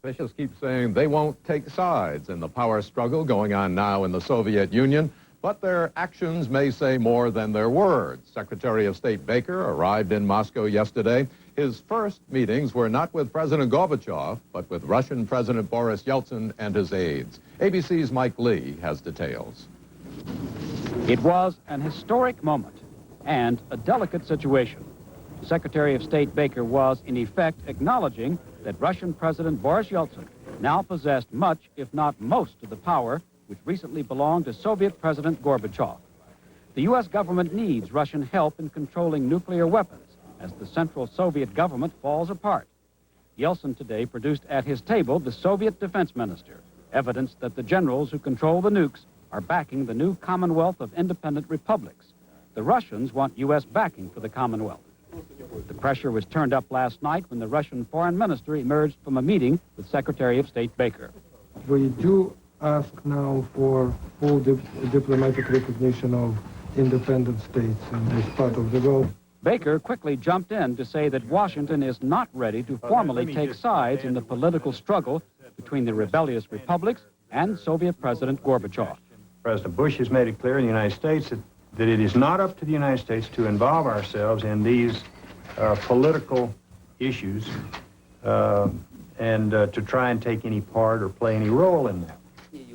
Officials keep saying they won't take sides in the power struggle going on now in the Soviet Union, but their actions may say more than their words. Secretary of State Baker arrived in Moscow yesterday. His first meetings were not with President Gorbachev, but with Russian President Boris Yeltsin and his aides. ABC's Mike Lee has details. It was an historic moment and a delicate situation. Secretary of State Baker was, in effect, acknowledging that Russian President Boris Yeltsin now possessed much, if not most, of the power which recently belonged to Soviet President Gorbachev. The U.S. government needs Russian help in controlling nuclear weapons as the Central Soviet government falls apart. Yeltsin today produced at his table the Soviet defense minister, evidence that the generals who control the nukes are backing the new Commonwealth of Independent Republics. The Russians want U.S. backing for the Commonwealth. The pressure was turned up last night when the Russian foreign minister emerged from a meeting with Secretary of State Baker. We do ask now for full diplomatic recognition of independent states in this part of the world. Baker quickly jumped in to say that Washington is not ready to formally take sides in the political struggle between the rebellious republics and Soviet President Gorbachev. President Bush has made it clear in the United States that it is not up to the United States to involve ourselves in these political issues and to try and take any part or play any role in them.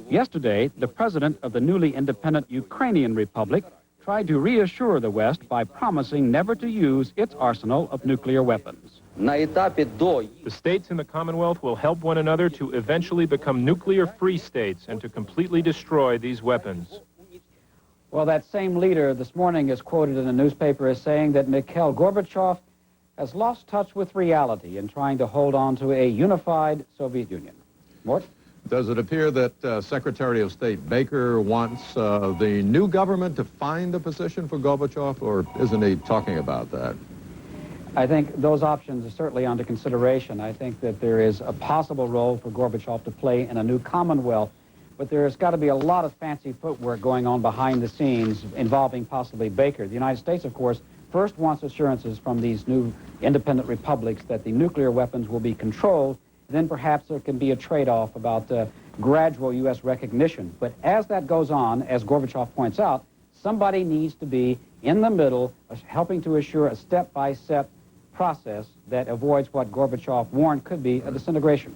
Yesterday, the president of the newly independent Ukrainian Republic tried to reassure the West by promising never to use its arsenal of nuclear weapons. The states in the Commonwealth will help one another to eventually become nuclear-free states and to completely destroy these weapons. Well, that same leader this morning is quoted in a newspaper as saying that Mikhail Gorbachev has lost touch with reality in trying to hold on to a unified Soviet Union. Mort? Does it appear that Secretary of State Baker wants the new government to find a position for Gorbachev, or isn't he talking about that? I think those options are certainly under consideration. I think that there is a possible role for Gorbachev to play in a new Commonwealth, but there's got to be a lot of fancy footwork going on behind the scenes involving possibly Baker. The United States, of course, first wants assurances from these new independent republics that the nuclear weapons will be controlled. Then perhaps there can be a trade-off about gradual U.S. recognition. But as that goes on, as Gorbachev points out, somebody needs to be in the middle, helping to assure a step-by-step process that avoids what Gorbachev warned could be a disintegration.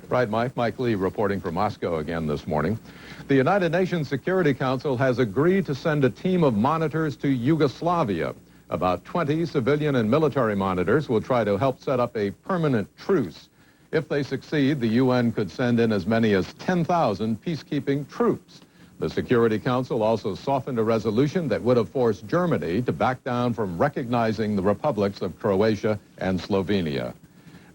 Right, Mike. Mike Lee reporting from Moscow again this morning. The United Nations Security Council has agreed to send a team of monitors to Yugoslavia. About 20 civilian and military monitors will try to help set up a permanent truce. If they succeed, the UN could send in as many as 10,000 peacekeeping troops. The Security Council also softened a resolution that would have forced Germany to back down from recognizing the republics of Croatia and Slovenia.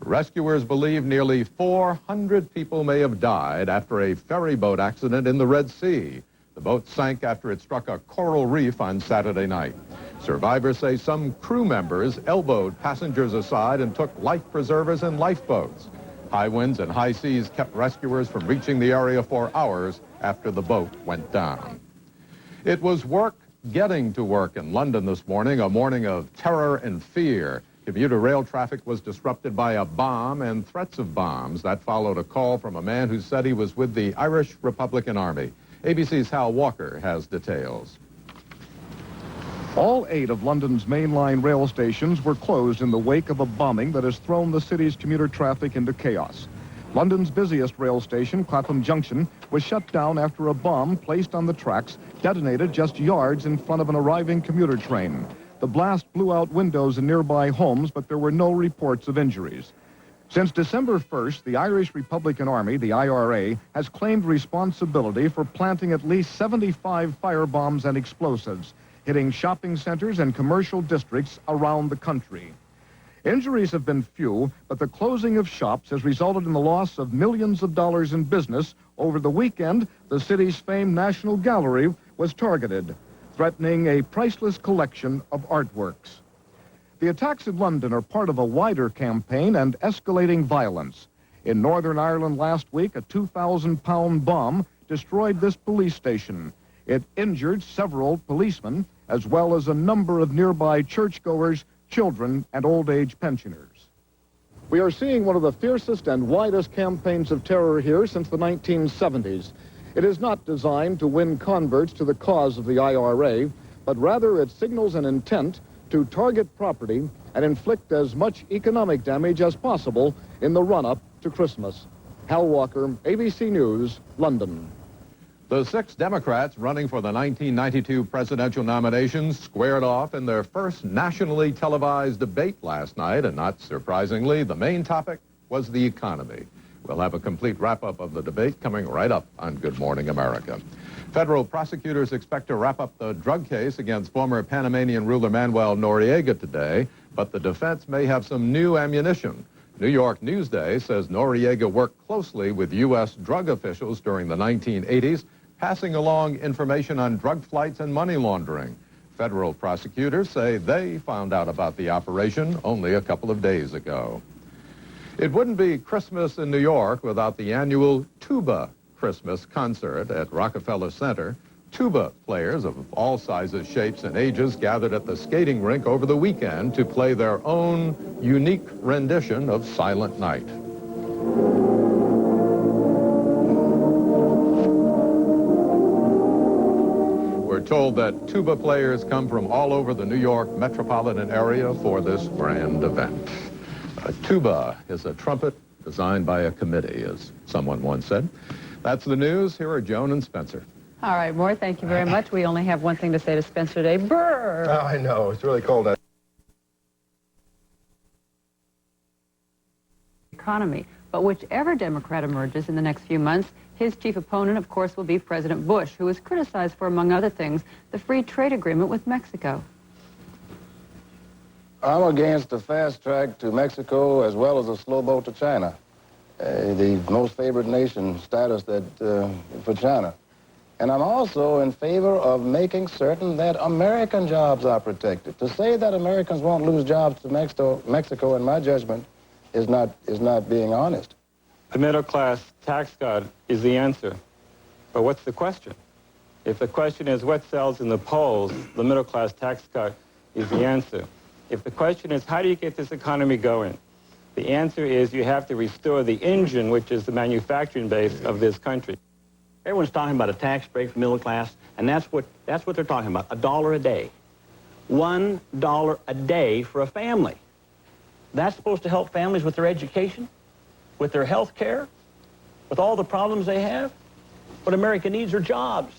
Rescuers believe nearly 400 people may have died after a ferry boat accident in the Red Sea. The boat sank after it struck a coral reef on Saturday night. Survivors say some crew members elbowed passengers aside and took life preservers and lifeboats. High winds and high seas kept rescuers from reaching the area for hours after the boat went down. It was work getting to work in London this morning, a morning of terror and fear. Commuter rail traffic was disrupted by a bomb and threats of bombs. That followed a call from a man who said he was with the Irish Republican Army. ABC's Hal Walker has details. All 8 of London's mainline rail stations were closed in the wake of a bombing that has thrown the city's commuter traffic into chaos. London's busiest rail station, Clapham Junction, was shut down after a bomb placed on the tracks detonated just yards in front of an arriving commuter train. The blast blew out windows in nearby homes, but there were no reports of injuries. Since December 1st, the Irish Republican Army, the IRA, has claimed responsibility for planting at least 75 firebombs and explosives, hitting shopping centers and commercial districts around the country. Injuries have been few, but the closing of shops has resulted in the loss of millions of dollars in business. Over the weekend, the city's famed National Gallery was targeted, threatening a priceless collection of artworks. The attacks in London are part of a wider campaign and escalating violence. In Northern Ireland last week, a 2,000-pound bomb destroyed this police station. It injured several policemen, as well as a number of nearby churchgoers, children, and old-age pensioners. We are seeing one of the fiercest and widest campaigns of terror here since the 1970s. It is not designed to win converts to the cause of the IRA, but rather it signals an intent to target property and inflict as much economic damage as possible in the run-up to Christmas. Hal Walker, ABC News, London. The 6 Democrats running for the 1992 presidential nominations squared off in their first nationally televised debate last night, and not surprisingly, the main topic was the economy. We'll have a complete wrap-up of the debate coming right up on Good Morning America. Federal prosecutors expect to wrap up the drug case against former Panamanian ruler Manuel Noriega today, but the defense may have some new ammunition. New York Newsday says Noriega worked closely with U.S. drug officials during the 1980s, passing along information on drug flights and money laundering. Federal prosecutors say they found out about the operation only a couple of days ago. It wouldn't be Christmas in New York without the annual Tuba Christmas concert at Rockefeller Center. Tuba players of all sizes, shapes, and ages gathered at the skating rink over the weekend to play their own unique rendition of Silent Night. We're told that tuba players come from all over the New York metropolitan area for this grand event. A tuba is a trumpet designed by a committee, as someone once said. That's the news. Here are Joan and Spencer. All right, Moore, thank you very much. We only have one thing to say to Spencer today. Brr! Oh, I know. It's really cold out. Economy. But whichever Democrat emerges in the next few months, his chief opponent, of course, will be President Bush, who is criticized for, among other things, the free trade agreement with Mexico. I'm against the fast track to Mexico as well as a slow boat to China. The most favored nation status for China. And I'm also in favor of making certain that American jobs are protected. To say that Americans won't lose jobs to Mexico, in my judgment, is not being honest. The middle-class tax cut is the answer. But what's the question? If the question is what sells in the polls, the middle-class tax cut is the answer. If the question is how do you get this economy going, the answer is you have to restore the engine, which is the manufacturing base of this country. Everyone's talking about a tax break for middle class, and that's what they're talking about, $1 a day. $1 a day for a family. That's supposed to help families with their education, with their health care, with all the problems they have. What America needs are jobs.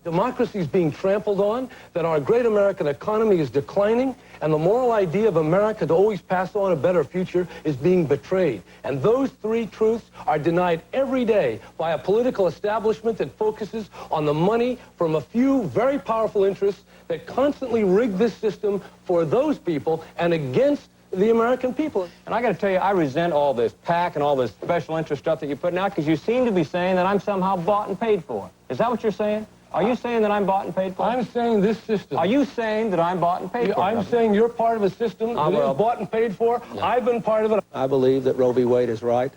Democracy is being trampled on, that our great American economy is declining, and the moral idea of America to always pass on a better future is being betrayed. And those three truths are denied every day by a political establishment that focuses on the money from a few very powerful interests that constantly rig this system for those people and against the American people. And I got to tell you, I resent all this PAC and all this special interest stuff that you're putting out because you seem to be saying that I'm somehow bought and paid for. Is that what you're saying? Are you saying that I'm bought and paid for? I'm saying this system. Are you saying that I'm bought and paid for? I'm saying you're part of a system that is bought and paid for. No. I've been part of it. I believe that Roe v. Wade is right.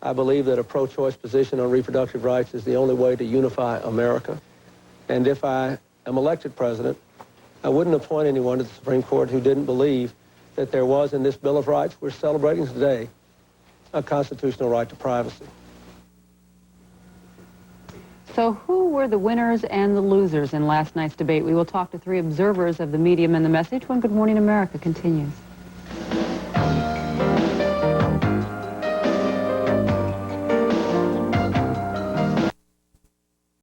I believe that a pro-choice position on reproductive rights is the only way to unify America. And if I am elected president, I wouldn't appoint anyone to the Supreme Court who didn't believe that there was in this Bill of Rights we're celebrating today a constitutional right to privacy. So who were the winners and the losers in last night's debate? We will talk to three observers of the medium and the message when Good Morning America continues.